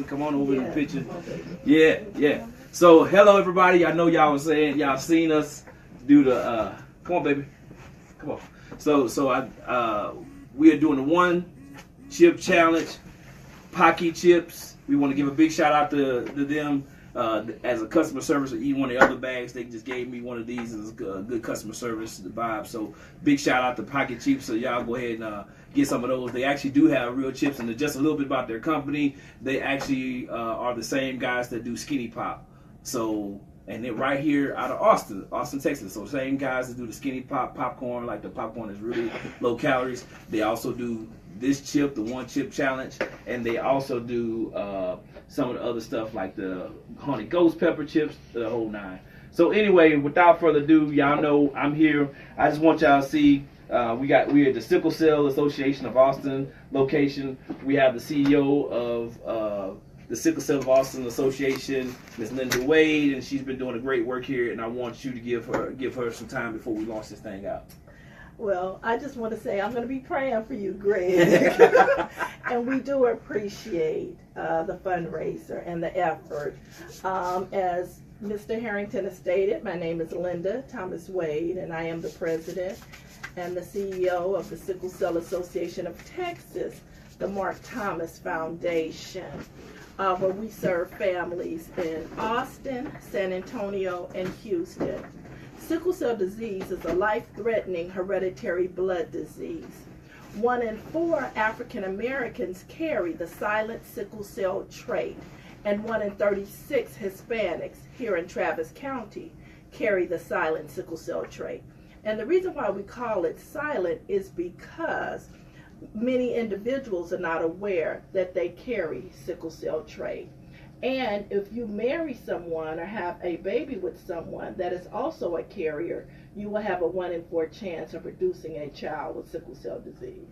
Come on over to the picture. Yeah. So, hello everybody. I know y'all was saying y'all seen us do the come on baby. Come on. We are doing the one chip challenge, Pocky chips. We want to give a big shout out to them as a customer service or eat one of the other bags. They just gave me one of these as good customer service vibe. So big shout out to Pocky chips. So y'all go ahead and get some of those. They actually do have real chips, and just a little bit about their company. They actually are the same guys that do Skinny Pop. So, and they're right here out of Austin, Texas. So same guys that do the Skinny Pop popcorn, like the popcorn is really low calories. They also do this chip, the one chip challenge, and they also do some of the other stuff like the honey ghost pepper chips, the whole nine. So anyway, without further ado, y'all know I'm here. I just want y'all to see. We're at the Sickle Cell Association of Austin location. We have the CEO of the Sickle Cell of Austin Association, Ms. Linda Wade, and she's been doing a great work here. And I want you to give her some time before we launch this thing out. Well, I just want to say I'm going to be praying for you, Greg. And we do appreciate the fundraiser and the effort. As Mr. Harrington has stated, my name is Linda Thomas Wade, and I am the president and the CEO of the Sickle Cell Association of Texas, the Mark Thomas Foundation, where we serve families in Austin, San Antonio, and Houston. Sickle cell disease is a life-threatening hereditary blood disease. 1 in 4 African Americans carry the silent sickle cell trait, and 1 in 36 Hispanics here in Travis County carry the silent sickle cell trait. And the reason why we call it silent is because many individuals are not aware that they carry sickle cell trait. And if you marry someone or have a baby with someone that is also a carrier, you will have a 1 in 4 chance of producing a child with sickle cell disease.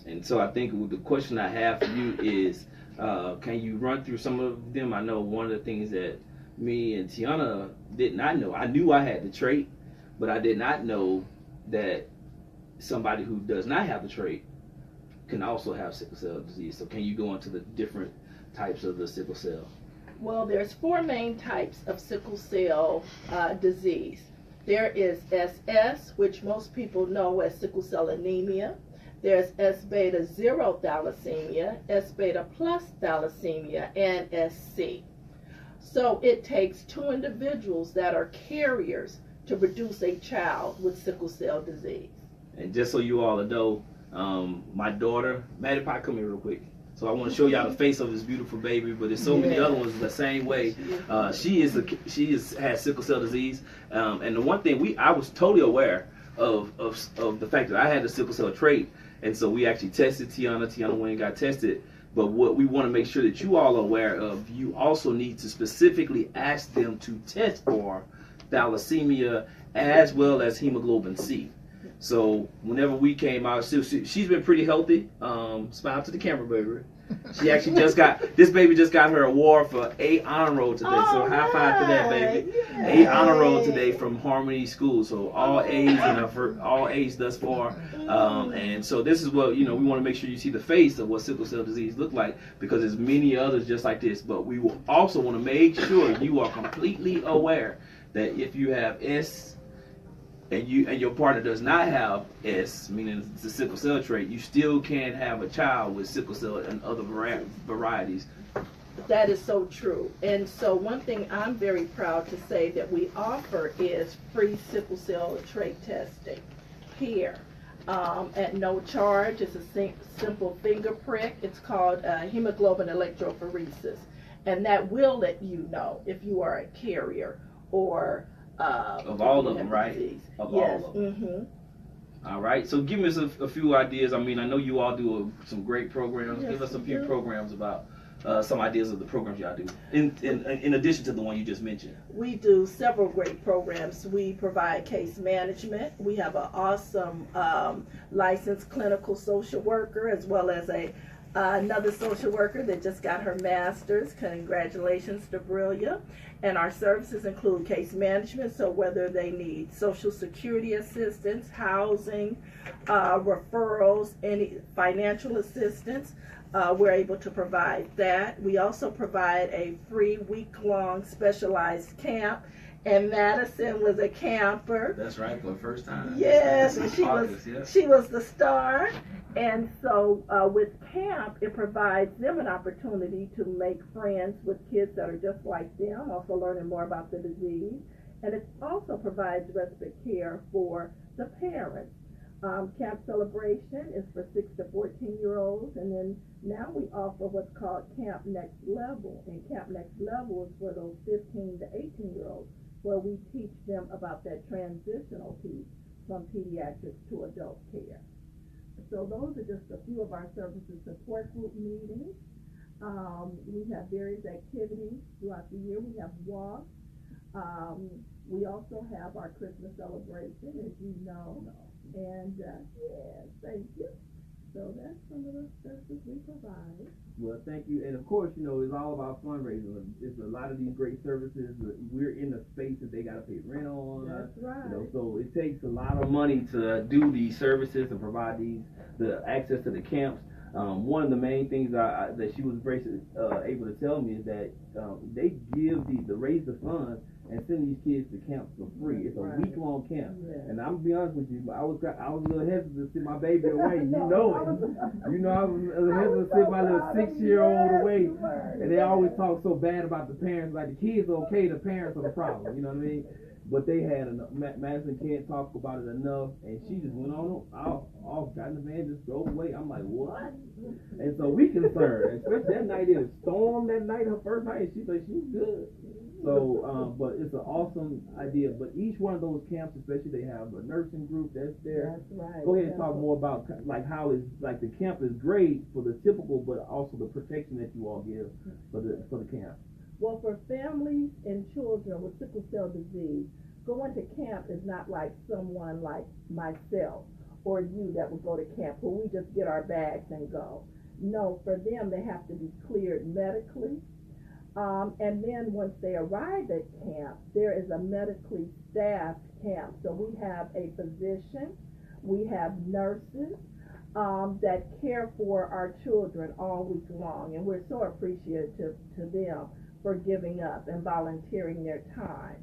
And so I think the question I have for you is, can you run through some of them? I know one of the things that me and Tiana did not know. I knew I had the trait, but I did not know that somebody who does not have the trait can also have sickle cell disease. So can you go into the different types of the sickle cell? Well, there's 4 main types of sickle cell disease. There is SS, which most people know as sickle cell anemia. There's S-beta 0 thalassemia, S-beta plus thalassemia, and SC. So it takes 2 individuals that are carriers to produce a child with sickle cell disease. And just so you all know, my daughter, Maddie Pie, come here real quick. So I want to show y'all the face of this beautiful baby, but there's so many other ones the same way. She has sickle cell disease, and the one thing I was totally aware of the fact that I had the sickle cell trait, and so we actually tested Tiana. Tiana Wayne got tested. But what we want to make sure that you all are aware of, you also need to specifically ask them to test for thalassemia as well as hemoglobin C. So whenever we came out, she's been pretty healthy. Smile to the camera, baby. She actually this baby just got her award for A honor roll today. So high five to that baby. A honor roll today from Harmony School. So all A's and all A's thus far. And so this is what, we want to make sure you see the face of what sickle cell disease look like, because there's many others just like this. But we will also want to make sure you are completely aware that if you have S and your partner does not have S, meaning the sickle cell trait, you still can have a child with sickle cell and other varieties. That is so true. And so one thing I'm very proud to say that we offer is free sickle cell trait testing here at no charge. It's a simple finger prick. It's called hemoglobin electrophoresis, and that will let you know if you are a carrier or of all of them, right? Disease. Of yes. all of them. All right. So give us a few ideas. I mean, I know you all do some great programs. Yes, give us a few programs about some ideas of the programs y'all do, in addition to the one you just mentioned. We do several great programs. We provide case management. We have an awesome licensed clinical social worker, as well as another social worker that just got her master's. Congratulations to Brillia. And our services include case management, so whether they need Social Security assistance, housing, referrals, any financial assistance, we're able to provide that. We also provide a free week-long specialized camp. And Madison was a camper. That's right, for the first time. Yes, and she was the star. And so with camp, it provides them an opportunity to make friends with kids that are just like them, also learning more about the disease. And it also provides respite care for the parents. Camp Celebration is for 6 to 14-year-olds, and then now we offer what's called Camp Next Level. And Camp Next Level is for those 15 to 18-year-olds, where we teach them about that transitional piece from pediatrics to adult care. So those are just a few of our services. Support group meetings. We have various activities throughout the year. We have walks. We also have our Christmas celebration, as you know. And yes, thank you. So that's some of the services we provide. Well, thank you. And of course, you know, it's all about fundraising. It's a lot of these great services. We're in the space that they got to pay rent on. That's right. You know, so it takes a lot of money to do these services and provide the access to the camps. One of the main things that she was able to tell me is that they give the raise the funds and send these kids to camps for free. It's a week-long camp. Yeah. And I'm gonna be honest with you, I was a little hesitant to send my baby away. You know it. I was hesitant to send my little 6-year-old away. And they always talk so bad about the parents. Like, the kids are okay, the parents are the problem. You know what I mean? But they had enough. Madison can't talk about it enough, and she just went off, got in the van, just drove away. I'm like, what? And so we concerned, especially that night, it was storm that night, her first night, and she said she was good. So, but it's an awesome idea. But each one of those camps, especially, they have a nursing group that's there. That's right. Go ahead and talk more about like how it's like the camp is great for the typical, but also the protection that you all give for the camp. Well, for families and children with sickle cell disease, going to camp is not like someone like myself or you that would go to camp where we just get our bags and go. No, for them, they have to be cleared medically. And then once they arrive at camp, there is a medically staffed camp. So we have a physician, we have nurses that care for our children all week long. And we're so appreciative to them for giving up and volunteering their time.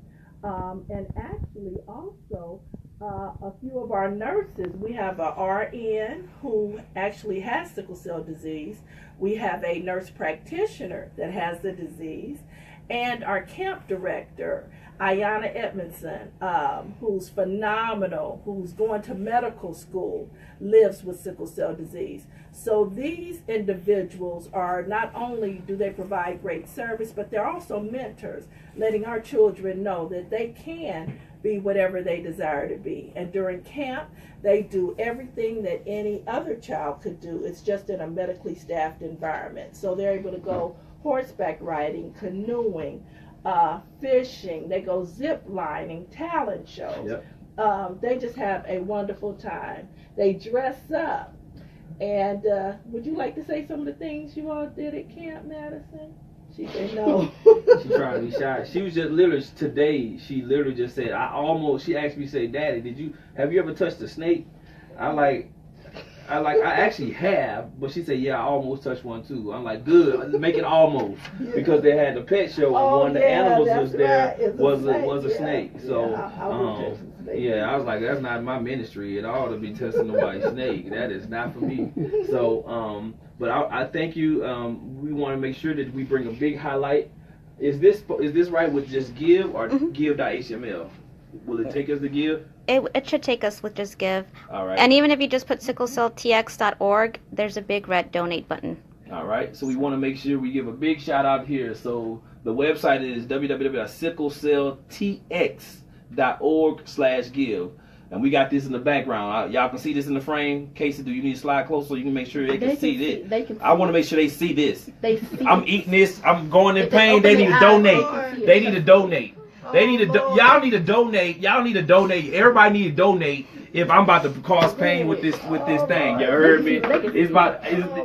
And actually also a few of our nurses, we have a RN who actually has sickle cell disease. We have a nurse practitioner that has the disease, and our camp director, Ayanna Edmondson, who's phenomenal, who's going to medical school, lives with sickle cell disease. So these individuals are not only do they provide great service, but they're also mentors, letting our children know that they can be whatever they desire to be. And during camp, they do everything that any other child could do. It's just in a medically staffed environment. So they're able to go horseback riding, canoeing, fishing, they go zip lining, talent shows. Yep. They just have a wonderful time. They dress up. And would you like to say some of the things you all did at Camp Madison? She said no. She tried to be shy. She was just literally today. She literally just said, she asked me, say, Daddy, have you ever touched a snake? I actually have, but she said, yeah, I almost touched one too. I'm like, good, make it almost, because they had the pet show and one of the animals was there was a snake. So I was like, that's not my ministry at all to be testing nobody's snake. That is not for me. So but I thank you. We want to make sure that we bring a big highlight. Is this right with just give or give.html? Will it take us to give? It should take us with just give. All right. And even if you just put sicklecelltx.org, there's a big red donate button. All right. So we want to make sure we give a big shout out here. So the website is www.sicklecelltx.org/give. And we got this in the background. Y'all can see this in the frame. Casey, do you need to slide closer so you can make sure they can see this? I want to make sure they see this. I'm eating this. I'm going in pain. They need to donate. They need to donate. Y'all need to donate. Y'all need to donate. Everybody need to donate. If I'm about to cause pain with this thing, you heard me?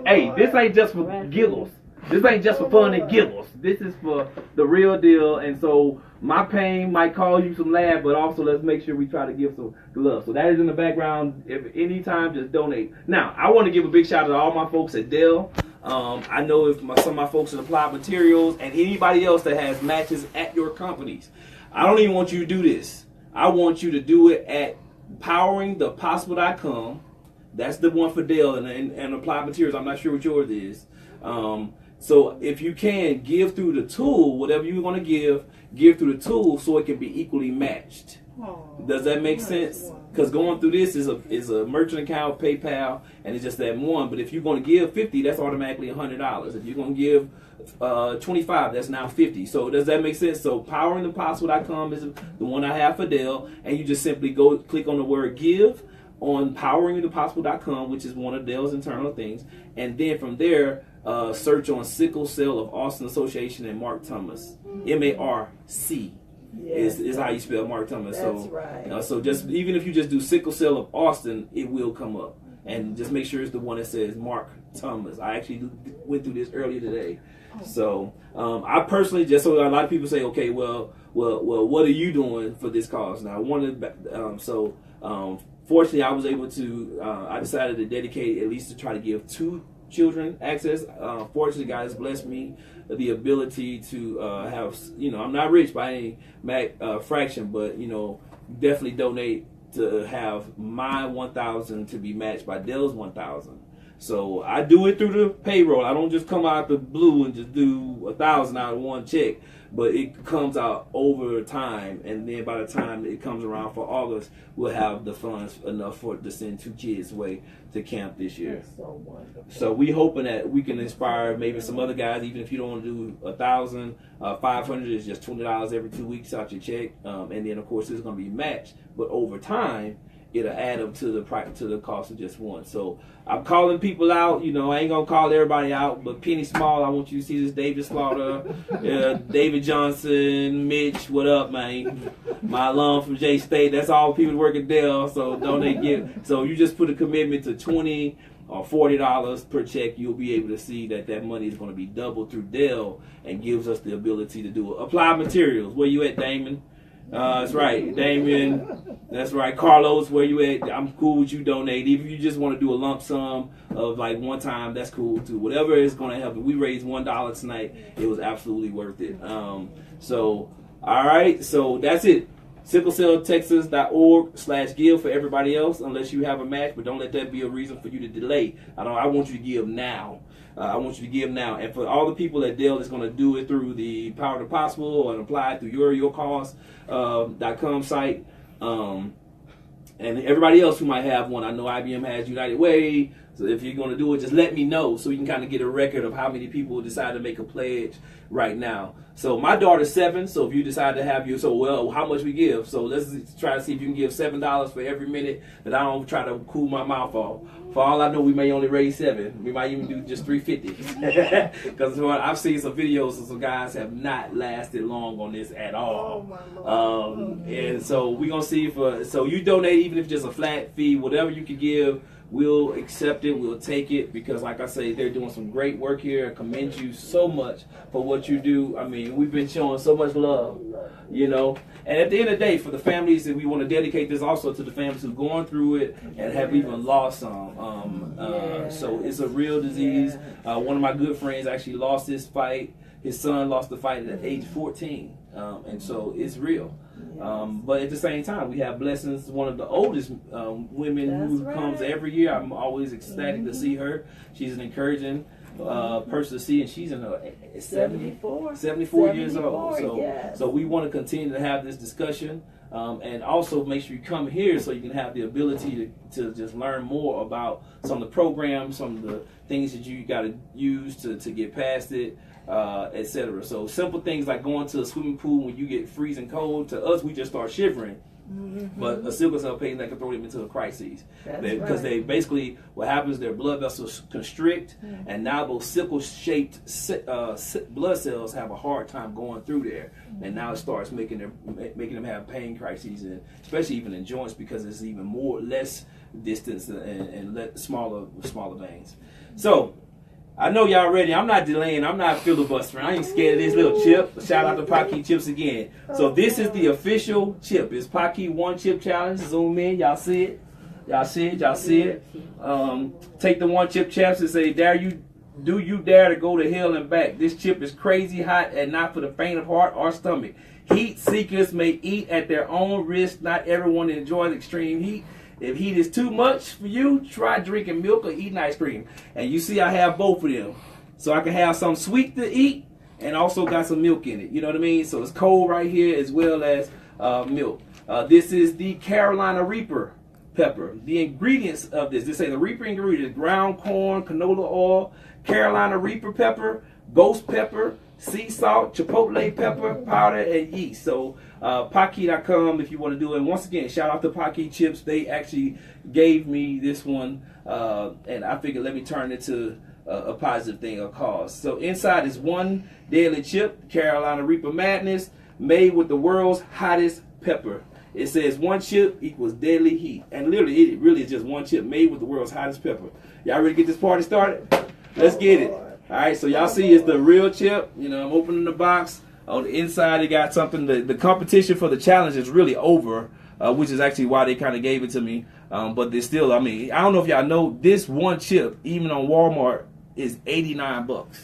Hey, this ain't just for giggles. This ain't just for fun and giggles. This is for the real deal. And so my pain might cause you some laugh, but also let's make sure we try to give some love. So that is in the background. If anytime, just donate. Now, I want to give a big shout out to all my folks at Dell. I know if some of my folks in Applied Materials and anybody else that has matches at your companies, I don't even want you to do this. I want you to do it at poweringthepossible.com. That's the one for Dell and Applied Materials. I'm not sure what yours is. So if you can, give through the tool, whatever you're going to give through the tool so it can be equally matched. Does that make sense? Because going through this is a merchant account, PayPal, and it's just that one. But if you're going to give 50, that's automatically $100. If you're going to give 25, that's now 50. So does that make sense? So poweringthepossible.com is the one I have for Dell, and you just simply go click on the word give on poweringthepossible.com, which is one of Dell's internal things, and then from there search on Sickle Cell of Austin Association and Mark Thomas. MARC. Yes, is how you spell Mark Thomas. That's so, right. So just even if you just do Sickle Cell of Austin, it will come up, and just make sure it's the one that says Mark Thomas. I actually went through this earlier today. So I personally, just so a lot of people say, okay, well, what are you doing for this cause? Now, I wanted fortunately, I was able to. I decided to dedicate at least to try to give 2 children access. Fortunately, God has blessed me the ability to have, I'm not rich by any fraction, but, definitely donate to have my 1,000 to be matched by Dell's 1,000. So I do it through the payroll. I don't just come out the blue and just do 1,000 out of one check, but it comes out over time, and then by the time it comes around for August, we'll have the funds enough to send 2 kids away to camp this year. That's so wonderful. So we hoping that we can inspire maybe some other guys, even if you don't want to do 1,000, 500 is just $20 every 2 weeks out your check, and then of course it's going to be matched, but over time it'll add up to the cost of just one. So I'm calling people out. I ain't gonna call everybody out, but Penny Small, I want you to see this. David Slaughter, David Johnson, Mitch, what up, man? My alum from J State. That's all people work at Dell. So so you just put a commitment to $20 or $40 per check. You'll be able to see that money is going to be doubled through Dell and gives us the ability to do it. Applied Materials. Where you at, Damon? That's right, Damien. That's right, Carlos. Where you at? I'm cool with you. Donate. Even if you just want to do a lump sum of like one time, that's cool too. Whatever is going to help. If we raised $1 tonight, it was absolutely worth it. So all right, so that's it. SickleCellTexas.org/give for everybody else, unless you have a match, but don't let that be a reason for you to delay. I want you to give now. I want you to give now. And for all the people at Dell that's going to do it through the Power to Possible or apply it through yourcause.com site, and everybody else who might have one. I know IBM has United Way. So if you're going to do it, just let me know so we can kind of get a record of how many people decide to make a pledge right now. So my daughter's 7, so if you decide to have how much we give? So let's try to see if you can give $7 for every minute that I don't try to cool my mouth off. For all I know, we may only raise 7. We might even do just $3.50. Because I've seen some videos of some guys have not lasted long on this at all. Oh, my Lord. And so we're going to see so you donate, even if just a flat fee, whatever you can give, we'll accept it, we'll take it, because like I say, they're doing some great work here. I commend you so much for what you do. I mean, we've been showing so much love, And at the end of the day, for the families, that we want to dedicate this also to the families who've gone through it and have even lost some. So it's a real disease. One of my good friends actually lost his fight. His son lost the fight at age 14. And so it's real. But at the same time, we have blessings. One of the oldest women who comes every year. I'm always ecstatic to see her. She's an encouraging person to see, and she's in her 74 years old. So we want to continue to have this discussion, and also make sure you come here so you can have the ability to just learn more about some of the programs, some of the things that you got to use to get past it. Etc. So simple things like going to a swimming pool when you get freezing cold. To us, we just start shivering. But a sickle cell patient that can throw them into a crisis. Because they basically, what happens, their blood vessels constrict, and now those sickle-shaped blood cells have a hard time going through there, and now it starts making them have pain crises, and especially even in joints, because it's even less distance and smaller veins. So I know y'all ready. I'm not delaying. I'm not filibustering. I ain't scared of this little chip. Shout out to Pocky Chips again. So this is the official chip. It's Pocky 1 Chip Challenge. Zoom in. Y'all see it? Y'all see it? Y'all see it? Take the 1 chip chips and say, dare you Do you dare to go to hell and back? This chip is crazy hot and not for the faint of heart or stomach. Heat seekers may eat at their own risk. Not everyone enjoys extreme heat. If heat is too much for you, try drinking milk or eating ice cream. And you see I have both of them. So I can have some sweet to eat and also got some milk in it. You know what I mean? So it's cold right here as well as milk. This is the Carolina Reaper pepper. The ingredients of this say the Reaper ingredients: ground corn, canola oil, Carolina Reaper pepper, ghost pepper, sea salt, chipotle pepper powder, and yeast. So Pocky.com if you want to do it. And once again, shout out to Pocky Chips. They actually gave me this one, and I figured let me turn it to a positive thing or cause. So inside is one daily chip, Carolina Reaper Madness, made with the world's hottest pepper. It says one chip equals deadly heat. And literally, it really is just one chip made with the world's hottest pepper. Y'all ready to get this party started? Let's get it. All right, so y'all see it's the real chip. You know, I'm opening the box. On the inside, it got something. The competition for the challenge is really over, which is actually why they kind of gave it to me. But there's still, I mean, I don't know if y'all know, this one chip, even on Walmart, is $89.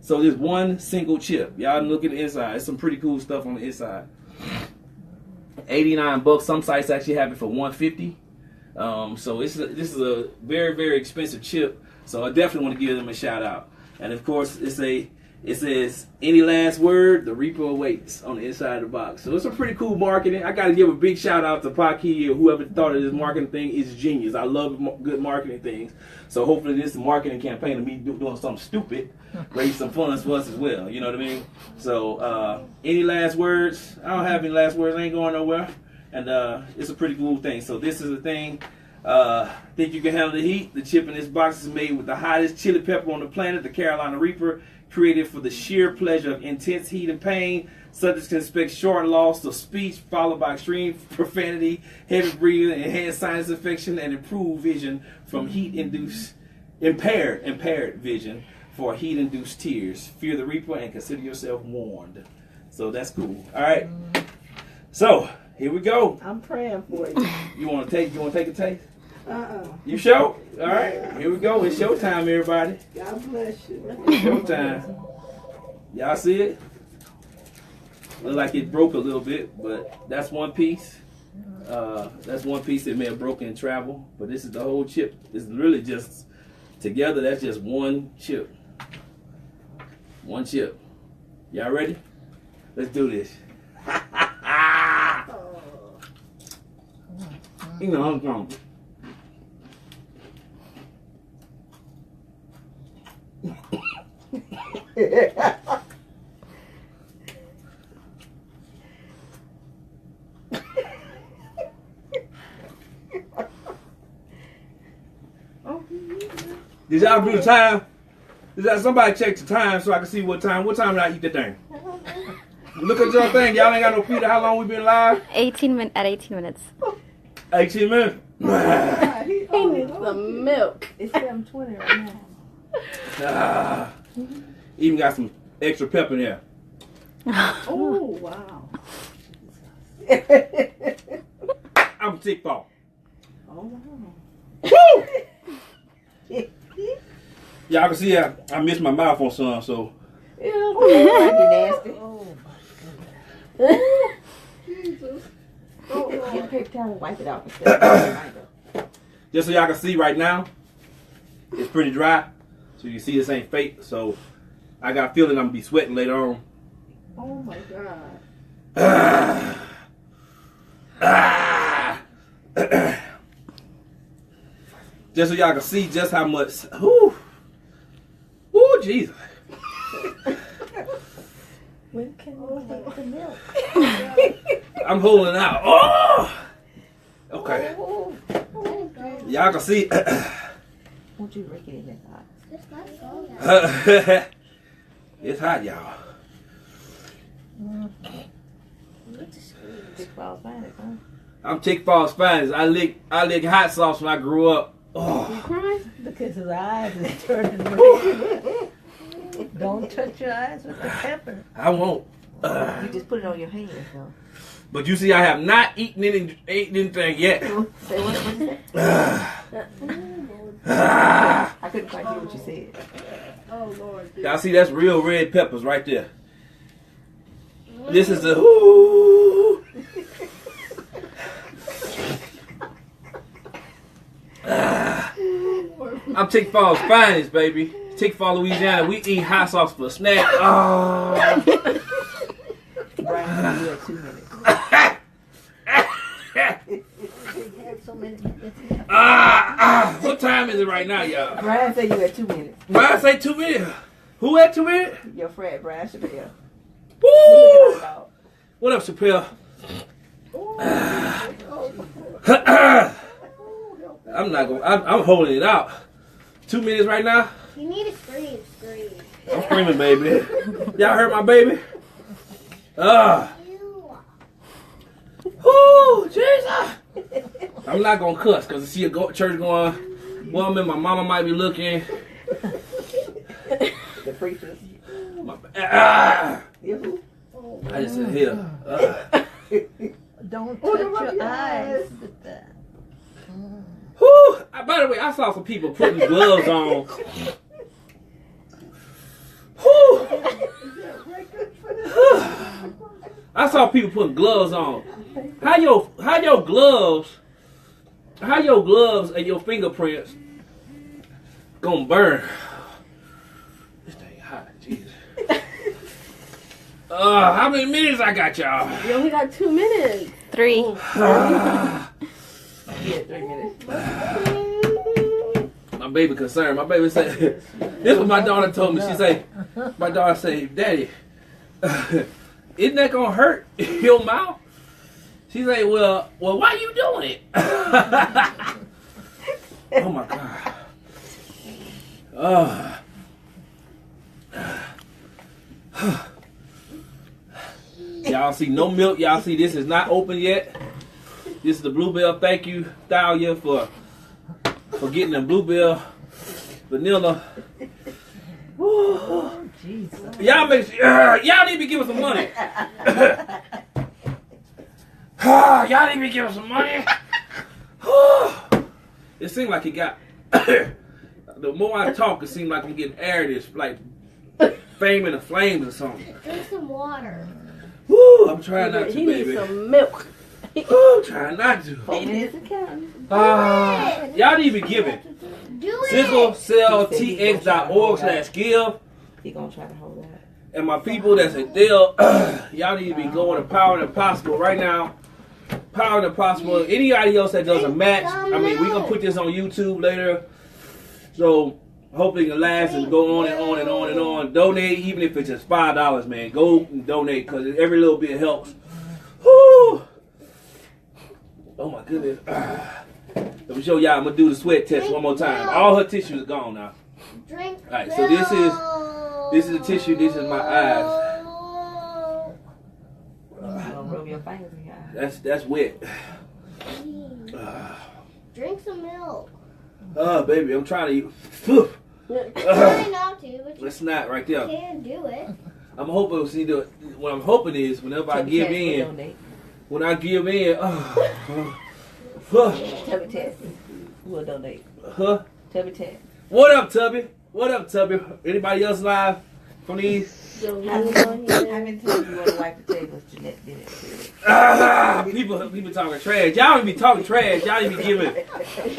So there's one single chip. Y'all look at the inside. It's some pretty cool stuff on the inside. $89. Some sites actually have it for $150. So this is a very, very expensive chip. So I definitely want to give them a shout out. And of course, it says any last word, the Reaper awaits on the inside of the box. So it's a pretty cool marketing. I got to give a big shout out to Pocky or whoever thought of this marketing thing. Is genius. I love good marketing things. So hopefully this marketing campaign of me doing something stupid raise some funds for us as well. You know what I mean? So any last words? I don't have any last words. I ain't going nowhere. And it's a pretty cool thing. So this is the thing. Think you can handle the heat? The chip in this box is made with the hottest chili pepper on the planet, the Carolina Reaper, created for the sheer pleasure of intense heat and pain. Subjects can expect short loss of speech followed by extreme profanity, heavy breathing, enhanced sinus infection, and improved vision from heat-induced impaired vision for heat-induced tears. Fear the Reaper and consider yourself warned. So that's cool. All right. So here we go. I'm praying for you. You want to take a taste? You sure? All right. Here we go. It's showtime, everybody. God bless you. It's showtime. Y'all see it? Look like it broke a little bit, but that's one piece. That's one piece that may have broken in travel, but this is the whole chip. It's really just together. That's just one chip. One chip. Y'all ready? Let's do this. You know I'm going. Did y'all do the time? Did y'all, somebody check the time so I can see what time did I eat the thing? Look at your thing. Y'all ain't got no feet. How long we been live? 18 minutes. 18 minutes. He needs some milk. It's 7:20 right now. Even got some extra pepper in there. Oh, wow. I'm sick for. Oh, wow. Woo! Y'all can see I missed my mouth on some, so. Ew, nasty. Oh, Jesus. Get paper towel and wipe it off. Just so y'all can see right now, it's pretty dry. So you can see this ain't fake. So I got a feeling I'm going to be sweating later on. Oh my God. Just so y'all can see just how much. Whoo, Jesus. When can we take the milk? I'm holding out. Oh! Okay. Y'all can see. Won't you break it in that hot? It's hot, y'all. Big Falls Finest, huh? I'm Chick Falls finest. I lick hot sauce when I grew up. Oh. You crying? Because his eyes is turning red. Don't touch your eyes with the pepper. I won't. You just put it on your hands, though. But you see, I have not eaten anything yet. Say what you said? I couldn't quite hear what you said. Oh, Lord. Y'all see, that's real red peppers right there. This is the ooh. I'm Tick-Fall's finest, baby. Tick-Fall, Louisiana. We eat hot sauce for a snack. Oh. Brian, you had 2 minutes. What time is it right now, y'all? Brian said you had 2 minutes. Brian say 2 minutes. Who had 2 minutes? Your friend, Brian Chappelle. Woo! What up, Chappelle? I'm holding it out. 2 minutes right now. You need to scream. I'm screaming, baby. Y'all heard my baby? Whoo, Jesus! I'm not gonna cuss because I see a church going. Woman, my mama might be looking. The preachers. I just said here. Don't touch your eyes. Whew. By the way, I saw some people putting gloves on. Whew. I saw people putting gloves on. How your gloves and your fingerprints gonna burn? This thing hot, Jesus. How many minutes I got, y'all? You only got 2 minutes. 3. Yeah, 3 minutes. My baby concerned. My baby said, this is what my daughter told me. She said, my daughter said, Daddy, isn't that gonna hurt your mouth? She said, well, why you doing it? Oh my God. Y'all see no milk. Y'all see this is not open yet. This is the Bluebell. Thank you, Thalia, for getting the Bluebell vanilla. Oh, Jesus. Y'all y'all need to be giving some money. Y'all need to be giving some money. It seemed like it got. The more I talk, it seems like I'm getting air. This like fame in the flames or something. Drink some water. Woo! I'm trying not to, He baby. needs some milk. Woo! Trying not to. 4 minutes and counting. Y'all need to be giving. Do it. SickleCellTX.org/give. He gonna try to hold that. And my people that's at Dell, y'all need to be going to Power and Impossible right now. Power and Impossible. Anybody else that does a match, I mean, we're going to put this on YouTube later. So, hopefully it can last and go on and on and on and on. Donate, even if it's just $5, man. Go and donate because every little bit helps. Woo! Oh, my goodness. Let me show y'all. I'm going to do the sweat test one more time. All her tissues are gone now. Drink. All right, so this is the tissue. This is my eyes. Don't rub your fingers in your eyes. That's wet. Drink some milk. Baby, I'm trying to eat. Try not to, but you That's not right there. can do it. I'm hoping. See, what I'm hoping is whenever I give in, when I give in, Tubby test. We'll donate. Tubby test. What up, Tubby? What up, Tubby? Anybody else live from these? How many times you want to wipe the tables? Jeanette did it. People talking trash. Y'all need to be talking trash. Y'all need to be giving.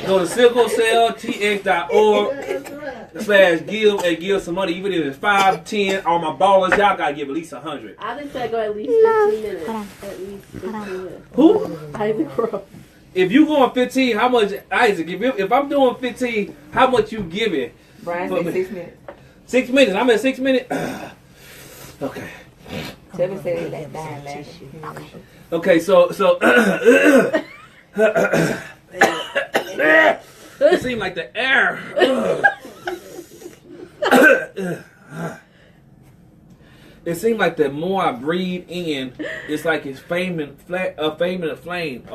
Go to SickleCellTX.org/give and give some money. Even if it's 5, 10, all my ballers, y'all gotta give at least 100. I think I go at least 15 minutes. At least 15 minutes. Who? Isaac Rowe. If you going 15, how much, Isaac? If I'm doing 15, how much you giving? Brian For said me. 6 minutes. 6 minutes. I'm at 6 minutes. Okay. Tubby said that dying last year. Okay. So. It seemed like the air. It seemed like the more I breathe in, it's like it's fan in the flame.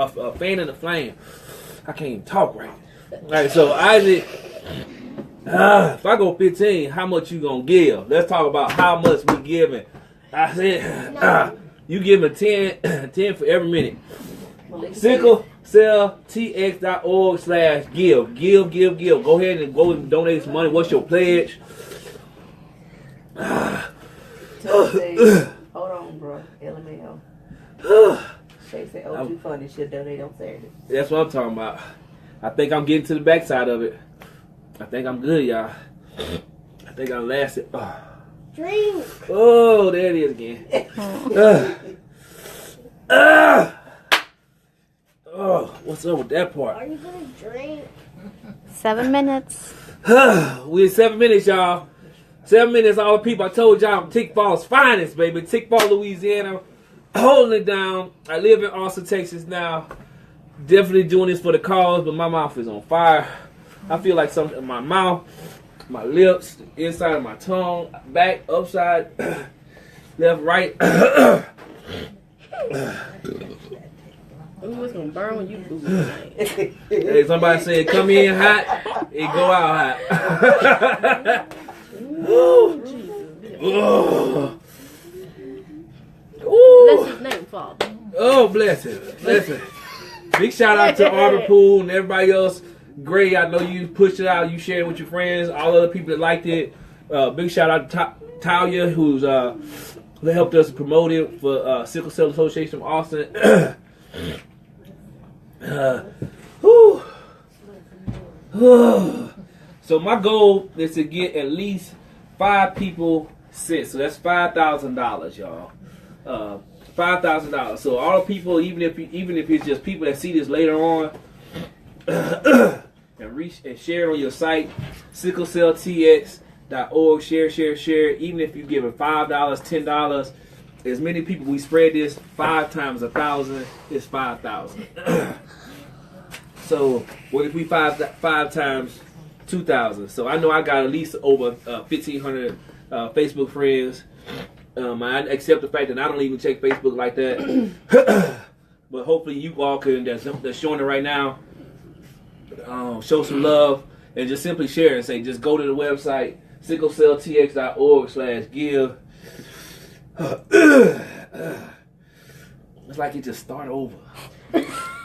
I can't even talk right. All right, so Isaac, if I go 15, how much you gonna give? Let's talk about how much we giving. I said, you give me 10 for every minute. SickleCellTX.org/give. Give. Go ahead and go and donate some money. What's your pledge? Hold on, bro. LML. They say, oh, too funny. Should donate on Saturday. That's what I'm talking about. I think I'm getting to the backside of it. I think I'm good, y'all. I think I lasted. Drink. Oh, there it is again. Oh, what's up with that part? Are you gonna drink? 7 minutes. We in 7 minutes, y'all. 7 minutes, all the people. I told y'all I'm Tick Fall's finest, baby. Tick Fall, Louisiana. Holding it down. I live in Austin, Texas now. Definitely doing this for the cause, but my mouth is on fire. I feel like something in my mouth, my lips, the inside of my tongue, back, upside, left, right. Ooh, it's gonna burn when you boo. Hey, somebody said, come in hot, it go out hot. Ooh. Ooh. Bless his name, Father. Oh, bless it. Bless it. Big shout out to Arbor Pool and everybody else. Great. I know you pushed it out. You shared it with your friends. All other people that liked it. Big shout out to Talia, who helped us promote it for Sickle Cell Association of Austin. So my goal is to get at least 5 people sent. So that's $5,000, y'all. $5,000. So all the people, even if it's just people that see this later on, and reach and share it on your site, SickleCellTX.org. Share. Even if you give it $5, $10, as many people we spread this, 5 times 1,000 is 5,000. So what if we 5 times 2,000? So I know I got at least over 1,500 Facebook friends. I accept the fact that I don't even check Facebook like that. But hopefully you all can, that's showing it right now, show some love and just simply share and say, just go to the website, SickleCellTX.org/give. It's like it just start over.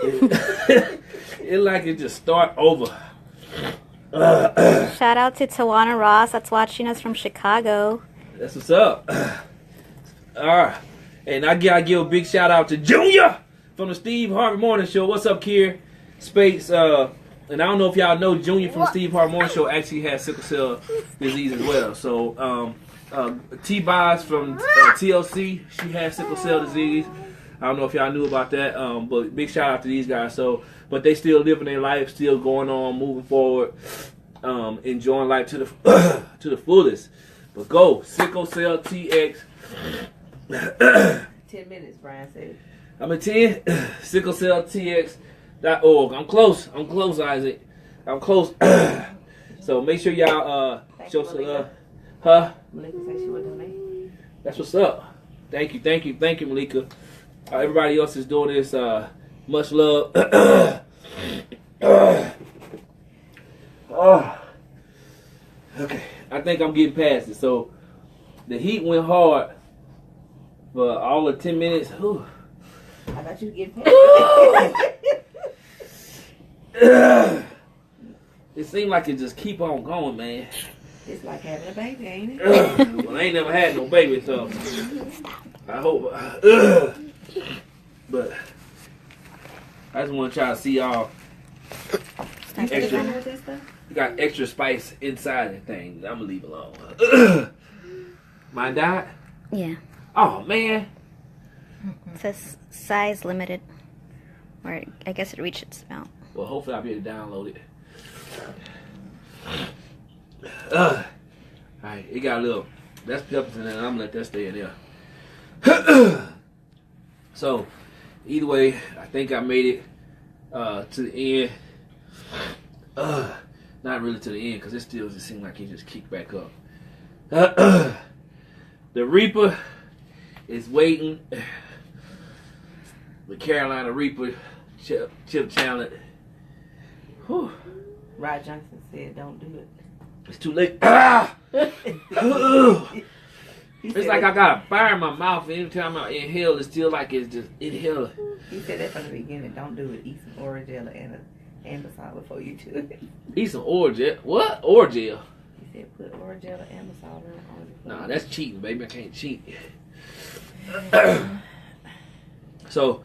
It's like it just start over. Shout out to Tawana Ross that's watching us from Chicago. That's what's up. All right. And I give a big shout out to Junior from the Steve Harvey Morning Show. What's up, Kier? Space. And I don't know if y'all know Junior from the Steve Harvey Morning Show actually has sickle cell disease as well. So T-Boz from TLC, she has sickle cell disease. I don't know if y'all knew about that, but big shout out to these guys. So, but they still living their life, still going on, moving forward, enjoying life to the fullest. But go Sickle Cell TX. 10 minutes, Brian said. I'm at 10. SickleCellTX.org. I'm close, Isaac. I'm close. So make sure y'all show some love. Huh? Malika said she would donate. That's what's up. Thank you, Malika. Everybody else is doing this. Much love. Okay, I think I'm getting past it. So the heat went hard for all of 10 minutes. Whew. I thought you were getting paid. It seemed like it just keep on going, man. It's like having a baby, ain't it? Well, I ain't never had no baby, so I hope. But I just want to try to see y'all. You got extra spice inside the thing. I'm gonna leave it alone. Mine died? Yeah. Oh man. It says size limited. Or I guess it reached its amount. Well, hopefully I'll be able to download it. Alright, it got a little. That's peppers in there. I'm gonna let that stay in there. So, either way, I think I made it to the end. Not really to the end, because it still just seems like it just kicked back up. The Reaper is waiting. The Carolina Reaper chip challenge. Whew. Rod Johnson said, "Don't do it." It's too late. Ah! It's like I got a fire in my mouth. Every time I inhale, it's still like it's just inhaling. He said that from the beginning. Don't do it. Eat some Orangella and Ambisol before you do it. Eat some Orangel. What? Orangel? He said put Orangella and Ambisol on it. Nah, that's cheating, baby. I can't cheat. So,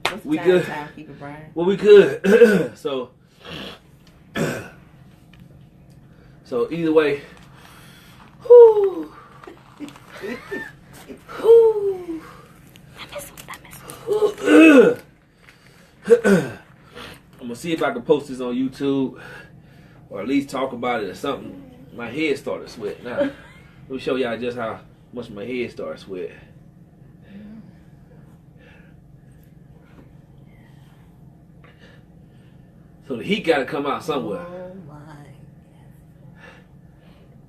What's the we good. timekeeper, Brian? Well, we good. So either way. Whew. Whew. I'm gonna see if I can post this on YouTube, or at least talk about it or something. My head started sweating. Now, let me show y'all just how much my head started sweating. So the heat gotta come out somewhere. Oh my.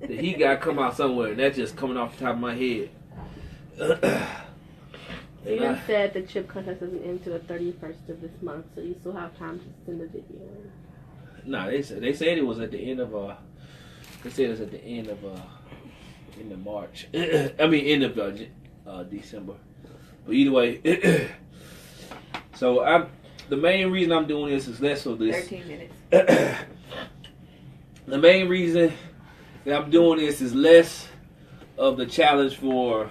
The heat gotta come out somewhere, and that's just coming off the top of my head. Steven said the chip contest doesn't end until the 31st of this month, so you still have time to send a video. Nah, they said it was at the end of they said it was at the end of March. I mean end of December. But either way, so the main reason I'm doing this is less of this. 13 minutes. The main reason that I'm doing this is less of the challenge for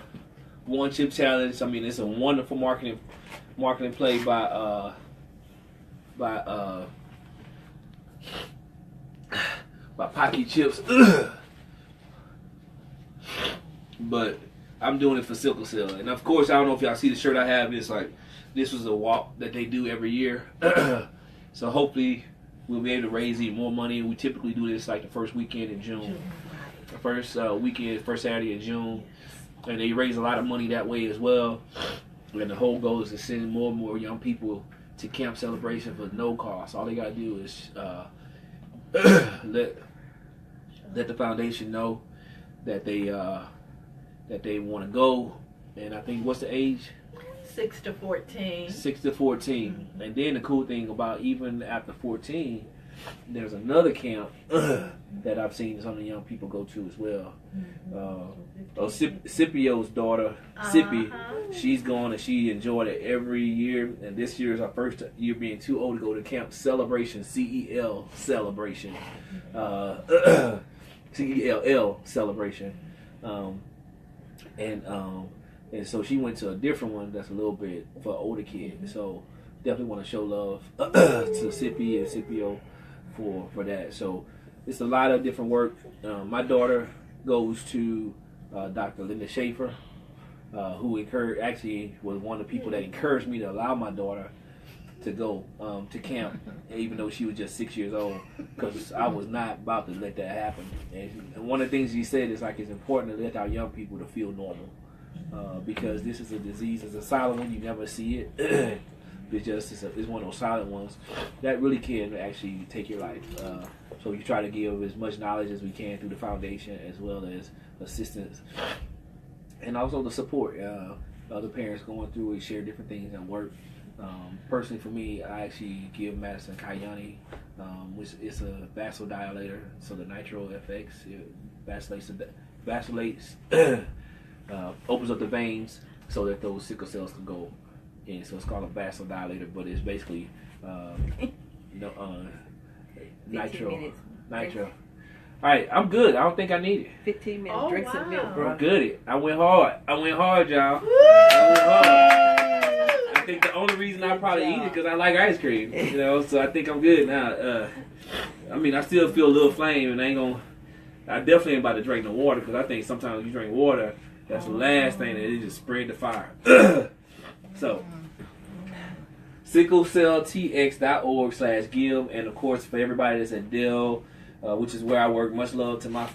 one chip challenge. I mean, it's a wonderful marketing play by Pocky Chips. But I'm doing it for sickle cell, and of course, I don't know if y'all see the shirt I have. It's like this was a walk that they do every year. So hopefully we'll be able to raise even more money. We typically do this like the first weekend in June. The first first Saturday in June. And they raise a lot of money that way as well. And the whole goal is to send more and more young people to Camp Celebration for no cost. All they got to do is let the foundation know that they want to go. And I think, what's the age? 6 to 14. 6 to 14. Mm-hmm. And then the cool thing about even after 14, there's another camp that I've seen some of the young people go to as well. Scipio's daughter, Sippy, she's gone and she enjoyed it every year. And this year is our first year being too old to go to Camp Celebration, CEL Celebration, CELL Celebration, and so she went to a different one that's a little bit for older kids. So definitely want to show love to Sippy and Scipio for that. So it's a lot of different work. My daughter goes to Dr. Linda Schaefer, who actually was one of the people that encouraged me to allow my daughter to go to camp, even though she was just 6 years old, because I was not about to let that happen. And one of the things she said is like it's important to let our young people to feel normal, because this is a disease. It's a silent one. You never see it. It's one of those silent ones that really can actually take your life. So we try to give as much knowledge as we can through the foundation, as well as assistance, and also the support. Other parents going through it, share different things at work. Personally, for me, I actually give Madison Kayani, which is a vasodilator. So the nitro FX vacillates, opens up the veins so that those sickle cells can go. And so it's called a vasodilator, but it's basically nitro. All right, I'm good. I don't think I need it. 15 minutes. Drink some milk, bro. I'm good. I went hard, y'all. I went hard. I think the only reason I probably eat it because I like ice cream. So I think I'm good now. I mean, I still feel a little flame, and I definitely ain't about to drink no water, because I think sometimes when you drink water, that's the last thing that it just spread the fire. So, sicklecelltx.org/give, and of course for everybody that's at Dell, which is where I work. Much love to my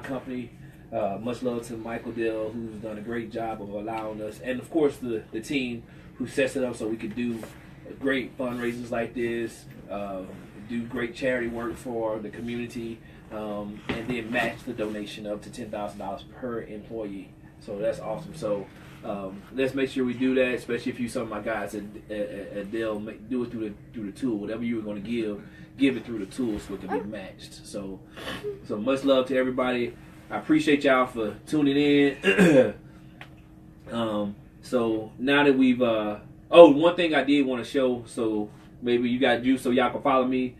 company. Much love to Michael Dell, who's done a great job of allowing us, and of course the team who sets it up so we could do great fundraisers like this, do great charity work for the community, and then match the donation up to $10,000 per employee. So that's awesome. So let's make sure we do that, especially if you some of my guys at Dell, do it through the tool. Whatever you were going to give it through the tool so it can be matched. So much love to everybody. I appreciate y'all for tuning in. So now that we've one thing I did want to show, so maybe you got juice so y'all can follow me,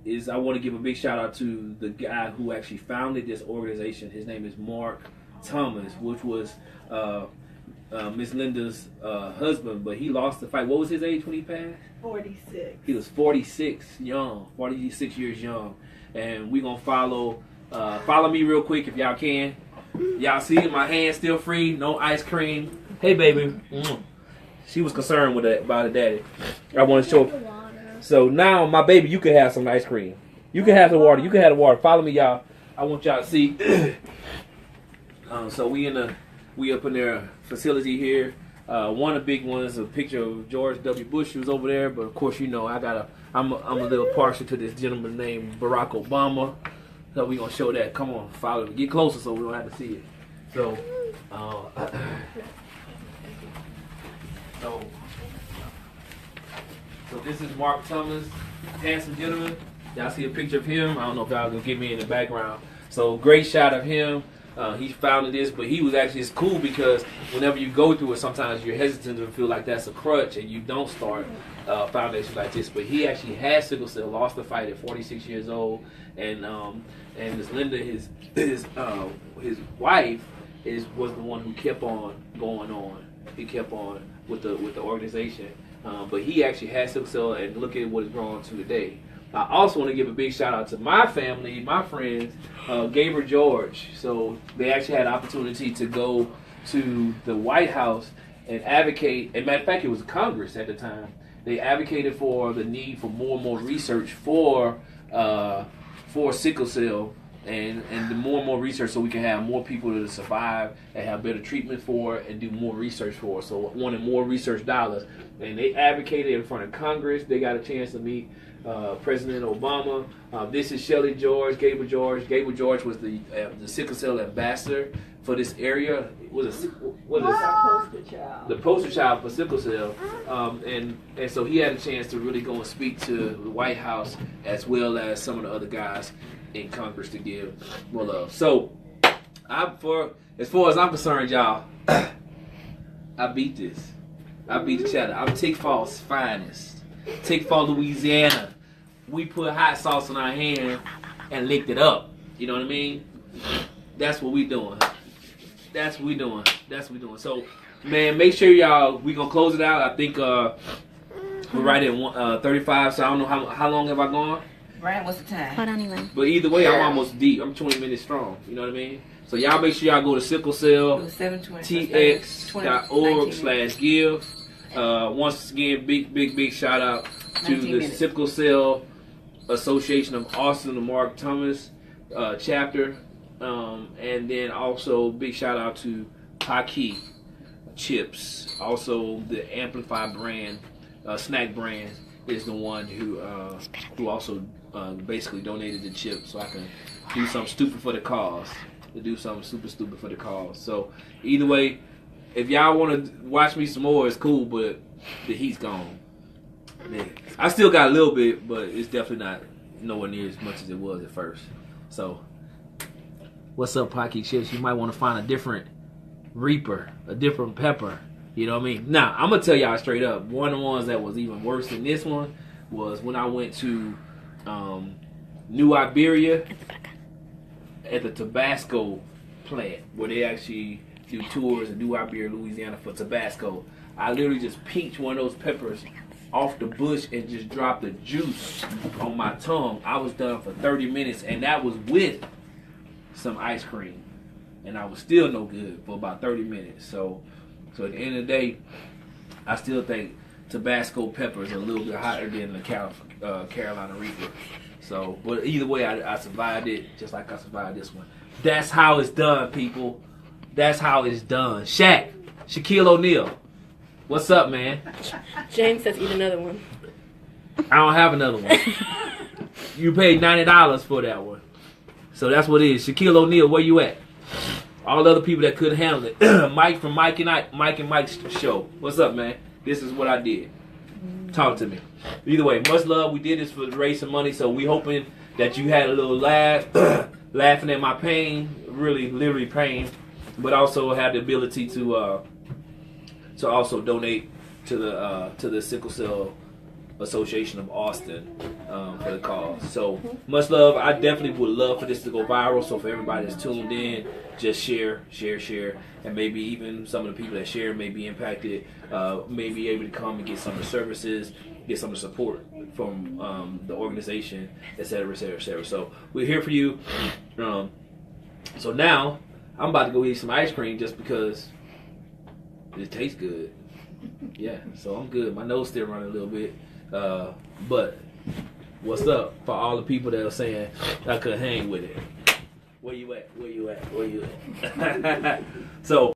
is I want to give a big shout out to the guy who actually founded this organization. His name is Mark Thomas, which was Miss Linda's husband, but he lost the fight. What was his age when he passed? 46. He was 46 years young. And we gonna follow me real quick if y'all can. Y'all see my hand still free, no ice cream. Hey baby. She was concerned with that about her daddy. I want to show. So now my baby, you can have some ice cream. You can have the water. You can have the water. Follow me, y'all. I want y'all to see. So we up in their facility here. One of the big ones, a picture of George W. Bush who's over there, but of course you know I'm a little partial to this gentleman named Barack Obama. So we gonna show that. Come on, follow me. Get closer so we don't have to see it. So, so this is Mark Thomas, handsome gentleman. Y'all see a picture of him. I don't know if y'all gonna get me in the background. So great shot of him. He founded this, but he was actually, it's cool because whenever you go through it, sometimes you're hesitant to feel like that's a crutch and you don't start foundations like this. But he actually had sickle cell, lost the fight at 46 years old, and Miss Linda, his wife, was the one who kept on going on. He kept on with the organization, but he actually had sickle cell, and look at what it's grown to today. I also want to give a big shout out to my family, my friends, Gabriel George. So they actually had an opportunity to go to the White House and advocate. As a matter of fact, it was Congress at the time. They advocated for the need for more and more research for sickle cell and the more and more research so we can have more people to survive and have better treatment for it and do more research for it. So wanted more research dollars. And they advocated in front of Congress. They got a chance to meet President Obama. This is Shelley George, Gabriel George. Gabriel George was the sickle cell ambassador for this area. The poster child for sickle cell. And so he had a chance to really go and speak to the White House as well as some of the other guys in Congress to give more love. So, as far as I'm concerned, y'all, I beat this. I beat the cheddar. I'm Tickfall's finest. Tickfall, Louisiana. We put hot sauce in our hand and licked it up. You know what I mean? That's what we doing. That's what we doing. So, man, make sure y'all, we gonna close it out. I think we're right at 35, so I don't know how long have I gone? Brian, what's the time? Hold on, Eli. But either way, I'm almost deep. I'm 20 minutes strong. You know what I mean? So y'all make sure y'all go to sicklecelltx.org/give. Once again, big shout out to the Sickle Cell Association of Austin, the Mark Thomas chapter, and then also big shout out to Paki Chips. Also, the Amplify brand, snack brand, is the one who also basically donated the chips so I can do something stupid for the cause. super stupid for the cause. So either way, if y'all want to watch me some more, it's cool, but the heat's gone. Man, I still got a little bit, but it's definitely not nowhere near as much as it was at first. So, what's up, Pocky Chips? You might want to find a different Reaper, a different pepper. You know what I mean? Now, I'm going to tell y'all straight up, one of the ones that was even worse than this one was when I went to New Iberia at the Tabasco plant, where they actually do tours in New Iberia, Louisiana for Tabasco. I literally just pinched one of those peppers off the bush and just dropped the juice on my tongue. I was done for 30 minutes, and that was with some ice cream. And I was still no good for about 30 minutes. So at the end of the day, I still think Tabasco peppers are a little bit hotter than the Carolina Reaper. So, but either way, I survived it just like I survived this one. That's how it's done, people. That's how it's done. Shaquille O'Neal, what's up, man? James says eat another one. I don't have another one. You paid $90 for that one. So that's what it is. Shaquille O'Neal, where you at? All the other people that couldn't handle it. Mike from Mike and Mike's show. What's up, man? This is what I did. Talk to me. Either way, much love. We did this for raising money, so we hoping that you had a little laugh. laughing at my pain, really literally pain, but also have the ability to also donate to the Sickle Cell Association of Austin for the cause. So much love. I definitely would love for this to go viral. So for everybody that's tuned in, just share, and maybe even some of the people that share may be impacted, may be able to come and get some of the services, get some of the support from the organization, etc., etc., etc. So we're here for you. So now I'm about to go eat some ice cream just because it tastes good. Yeah, so I'm good. My nose still running a little bit. But what's up for all the people that are saying I could hang with it? Where you at? So